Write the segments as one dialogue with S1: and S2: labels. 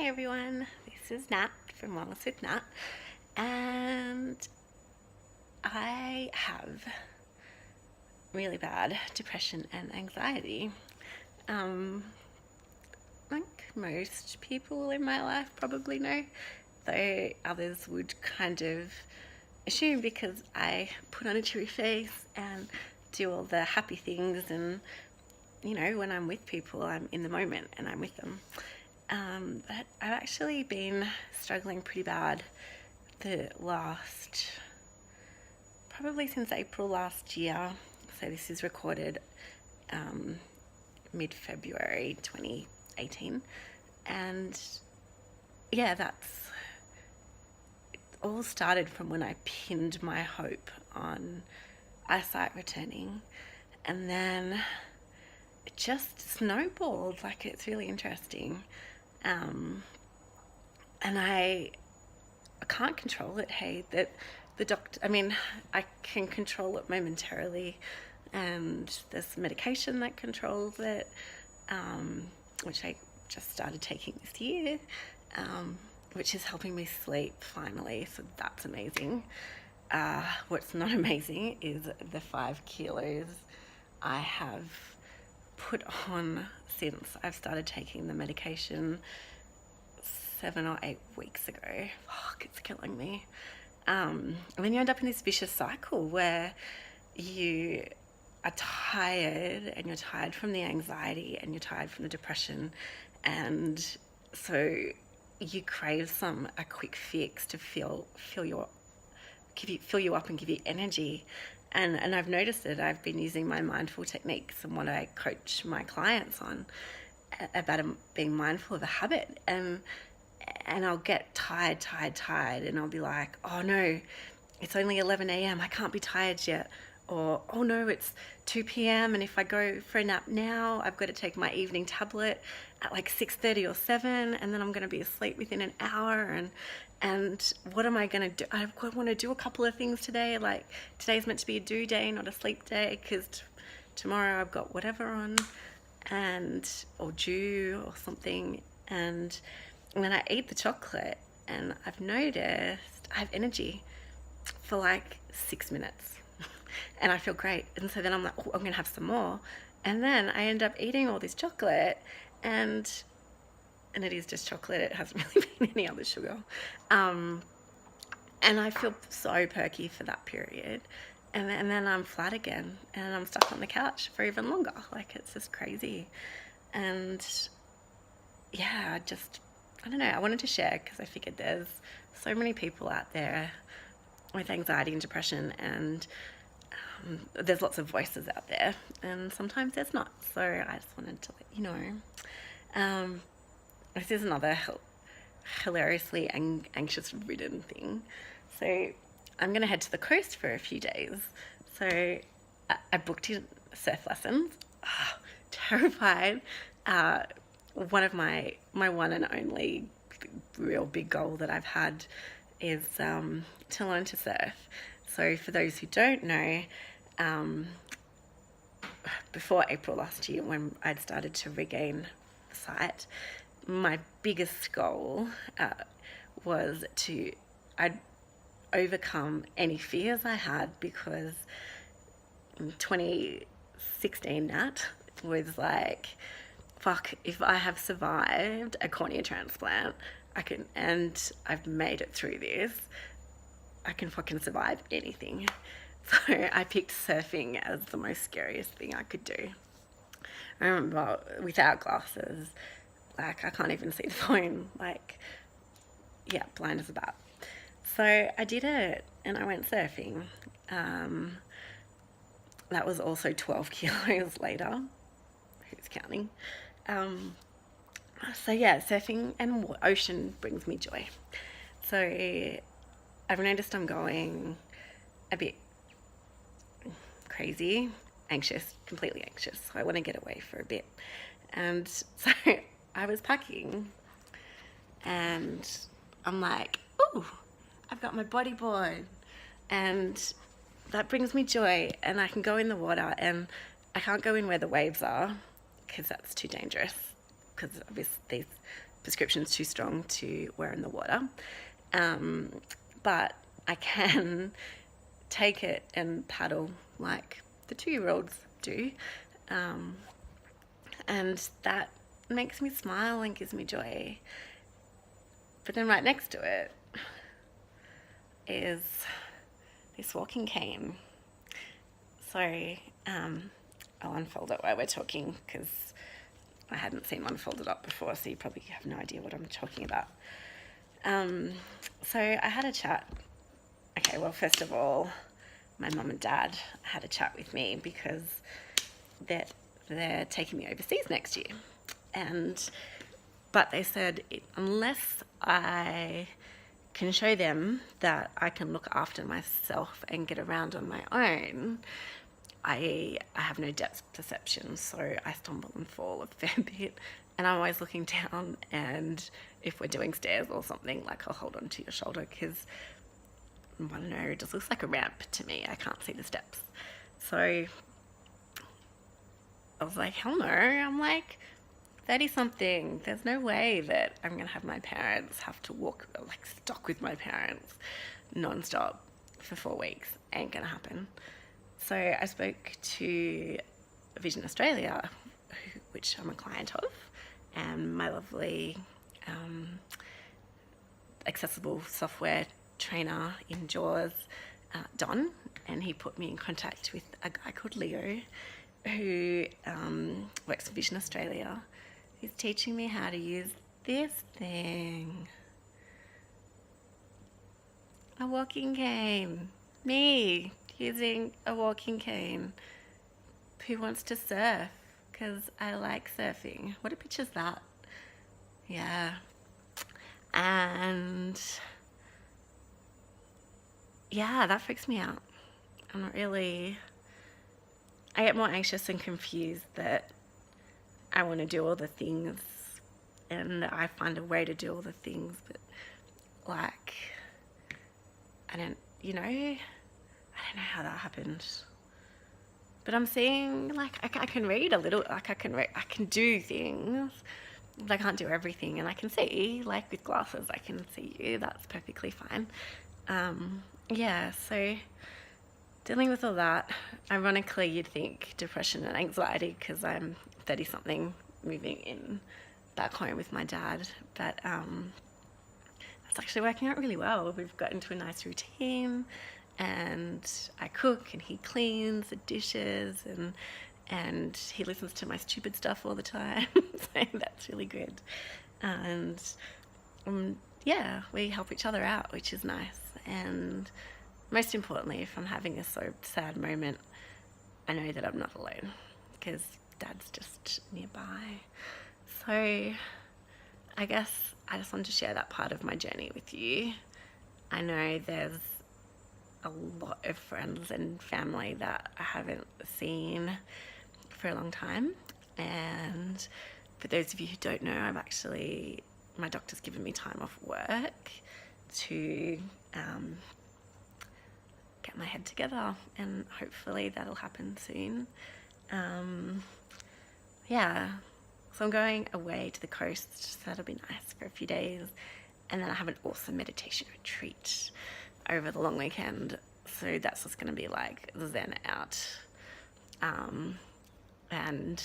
S1: Hi everyone, this is Nat from Wellness with Nat, and I have really bad depression and anxiety. Like most people in my life probably know, though others would kind of assume because I put on a cheery face and do all the happy things, and when I'm with people, I'm in the moment and I'm with them. But I've actually been struggling pretty bad probably since April last year. So this is recorded mid-February 2018. And yeah, it all started from when I pinned my hope on eyesight returning. And then it just snowballed. Like, it's really interesting. And I can't control it. Hey, that the doctor, I can control it momentarily, and there's medication that controls it, which I just started taking this year, which is helping me sleep finally, so that's amazing. What's not amazing is the 5 kilos I have put on since I've started taking the medication 7 or 8 weeks ago. Fuck, it's killing me. And then you end up in this vicious cycle where you are tired, and you're tired from the anxiety, and you're tired from the depression, and so you crave a quick fix to fill you up and give you energy. And I've noticed that I've been using my mindful techniques and what I coach my clients on about being mindful of a habit, and I'll get tired, and I'll be like, oh no, it's only 11 a.m. I can't be tired yet. Or, oh no, it's 2 p.m. and if I go for a nap now, I've got to take my evening tablet at like 6:30 or 7, and then I'm going to be asleep within an hour. And what am I going to do? I want to do a couple of things today. Like, today's meant to be a do day, not a sleep day, because tomorrow I've got whatever on, or due or something. And then I eat the chocolate, and I've noticed I have energy for like 6 minutes and I feel great. And so then I'm like, oh, I'm going to have some more. And then I end up eating all this chocolate, and it is just chocolate. It hasn't really been any other sugar. And I feel so perky for that period. And then I'm flat again, and I'm stuck on the couch for even longer. Like, it's just crazy. And yeah, I don't know, I wanted to share because I figured there's so many people out there with anxiety and depression, and there's lots of voices out there, and sometimes there's not. So I just wanted to let you know. This is another hilariously anxious-ridden thing. So I'm going to head to the coast for a few days. So I booked in surf lessons. Terrified. One of my one and only real big goal that I've had is to learn to surf. So for those who don't know, before April last year, when I'd started to regain sight, my biggest goal was I'd overcome any fears I had, because in 2016 Nat was like, fuck, if I have survived a cornea transplant, and I've made it through this, I can fucking survive anything. So I picked surfing as the most scariest thing I could do. I remember without glasses, like, I can't even see the phone, like, yeah, blind as a bat. So I did it, and I went surfing. That was also 12 kilos later. Who's counting? So yeah, surfing and ocean brings me joy. So I've noticed I'm going a bit crazy, anxious, completely anxious. So I want to get away for a bit. And so I was packing, and I'm like, ooh, I've got my bodyboard, and that brings me joy, and I can go in the water, and I can't go in where the waves are because that's too dangerous, because obviously prescription's too strong to wear in the water. But I can take it and paddle like the 2-year-olds do. And that makes me smile and gives me joy. But then right next to it is this walking cane. So I'll unfold it while we're talking because I hadn't seen one folded up before, so you probably have no idea what I'm talking about. So I had a chat. Okay, well, first of all, my mum and dad had a chat with me because they're taking me overseas next year. But they said, unless I can show them that I can look after myself and get around on my own, I have no depth perception, so I stumble and fall a fair bit. And I'm always looking down, and if we're doing stairs or something, like I'll hold onto your shoulder because, I don't know, it just looks like a ramp to me. I can't see the steps. So I was like, hell no. I'm like 30-something. There's no way that I'm going to have my parents have to walk, like stuck with my parents non-stop for 4 weeks. Ain't going to happen. So I spoke to Vision Australia, which I'm a client of, and my lovely accessible software trainer in JAWS, Don, and he put me in contact with a guy called Leo who works for Vision Australia. He's teaching me how to use this thing. A walking cane. Me using a walking cane. Who wants to surf? Because I like surfing. What a bitch is that? Yeah. And yeah, that freaks me out. I get more anxious and confused that I want to do all the things and I find a way to do all the things, but like, I don't know how that happened. But I'm seeing, like, I can read a little, like I can do things, but I can't do everything, and I can see, like with glasses, I can see you, that's perfectly fine. Yeah, so dealing with all that, ironically you'd think depression and anxiety because I'm 30-something moving in back home with my dad, but it's actually working out really well. We've got into a nice routine, and I cook and he cleans the dishes, and he listens to my stupid stuff all the time. So that's really good. And yeah, we help each other out, which is nice. And most importantly, if I'm having a so sad moment, I know that I'm not alone because Dad's just nearby. So I guess I just wanted to share that part of my journey with you. I know there's a lot of friends and family that I haven't seen for a long time, and for those of you who don't know, my doctor's given me time off work to get my head together, and hopefully that'll happen soon. Yeah, so I'm going away to the coast, so that'll be nice for a few days, and then I have an awesome meditation retreat over the long weekend, so that's just going to be like zen out, and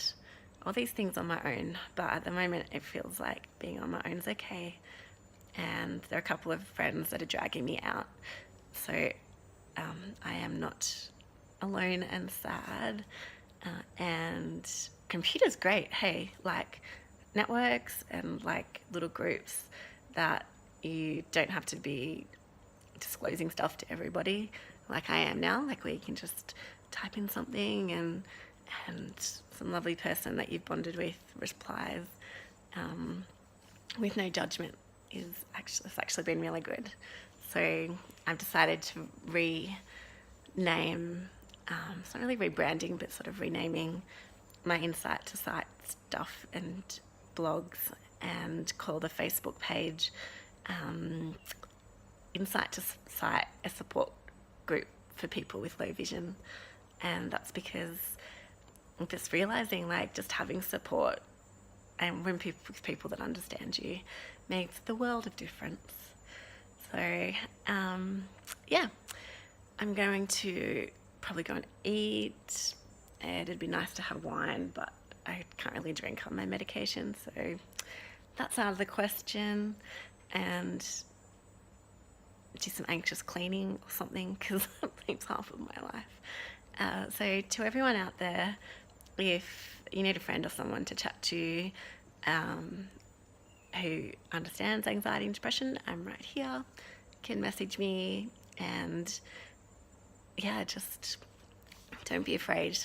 S1: all these things on my own. But at the moment it feels like being on my own is okay, and there are a couple of friends that are dragging me out, so I am not alone and sad. And computer's great, hey, like networks and like little groups that you don't have to be disclosing stuff to everybody like I am now, like where you can just type in something and some lovely person that you've bonded with replies with no judgment. It's actually been really good. So I've decided to rename, it's not really rebranding, but sort of renaming my Insight to Sight stuff and blogs, and call the Facebook page Insight to Sight, a support group for people with low vision. And that's because I'm just realizing, like, just having support and when people with people that understand you makes the world of difference. So yeah, I'm going to probably go and eat, and it'd be nice to have wine, but I can't really drink on my medication, so that's out of the question. And do some anxious cleaning or something, because that takes half of my life. So to everyone out there, if you need a friend or someone to chat to who understands anxiety and depression, I'm right here. You can message me, and yeah, just don't be afraid.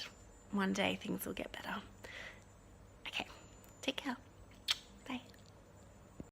S1: One day things will get better. Okay, take care.